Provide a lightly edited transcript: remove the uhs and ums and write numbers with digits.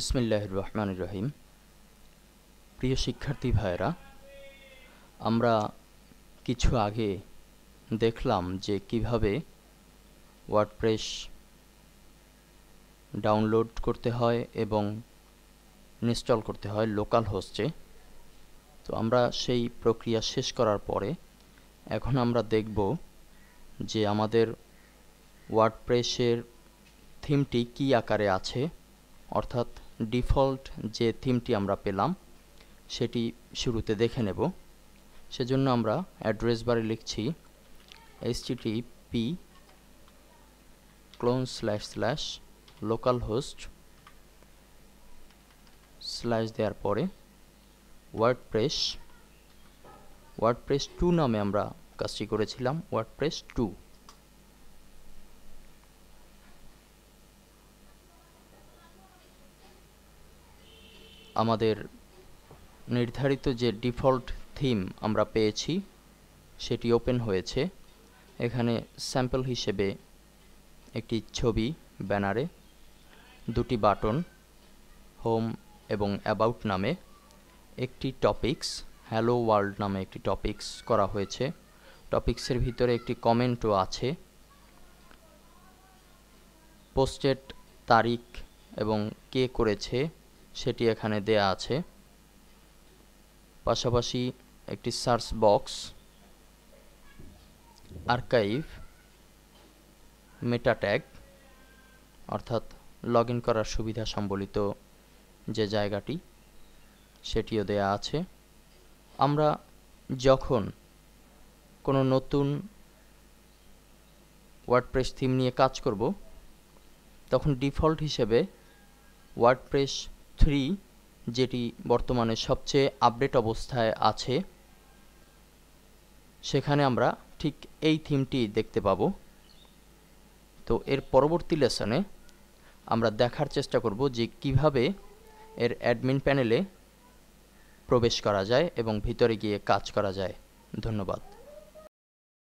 বিসমিল্লাহির রহমানির রহিম। প্রিয় শিক্ষার্থী ভাইয়েরা, আমরা কিছু আগে দেখলাম যে কিভাবে ওয়ার্ডপ্রেস ডাউনলোড করতে হয় এবং ইনস্টল করতে হয় লোকাল হোস্টে। তো আমরা সেই প্রক্রিয়া শেষ করার পরে এখন আমরা দেখব যে আমাদের ওয়ার্ডপ্রেসের থিমটি কী আকারে আছে, অর্থাৎ ডিফল্ট যে থিমটি আমরা পেলাম সেটি শুরুতে দেখে নেব। সেজন্য আমরা অ্যাড্রেস বারে লিখছি http://localhost/ দেওয়ার পরে ওয়ার্ডপ্রেস 2 নামে আমরা কাজটি করেছিলাম, ওয়ার্ডপ্রেস 2। আমাদের নির্ধারিত যে ডিফল্ট থিম আমরা পেয়েছি সেটি ওপেন হয়েছে। এখানে স্যাম্পল হিসেবে একটি ছবি ব্যানারে, দুটি বাটন হোম এবং অ্যাবাউট নামে, একটি টপিকস হ্যালো ওয়ার্ল্ড নামে একটি টপিকস করা হয়েছে। টপিকসের ভিতরে একটি কমেন্টও আছে। পোস্টের তারিখ এবং কে করেছে সেটি এখানে দেয়া আছে। পাশাপাশি একটি সার্চ বক্স, আর্কাইভ, মেটা ট্যাগ অর্থাৎ লগ ইন করার সুবিধা সম্বলিত যে জায়গাটি সেটিও দেয়া আছে। আমরা যখন কোনো নতুন ওয়ার্ডপ্রেস থিম নিয়ে কাজ করব তখন ডিফল্ট হিসেবে ওয়ার্ডপ্রেস 3 যেটি বর্তমানে সবচেয়ে আপডেট অবস্থায় আছে সেখানে আমরা ঠিক এই থিমটি দেখতে পাবো। তো এর পরবর্তী লেসনে আমরা দেখার চেষ্টা করব যে কিভাবে এর অ্যাডমিন প্যানেলে প্রবেশ করা যায় এবং ভিতরে গিয়ে কাজ করা যায়। ধন্যবাদ।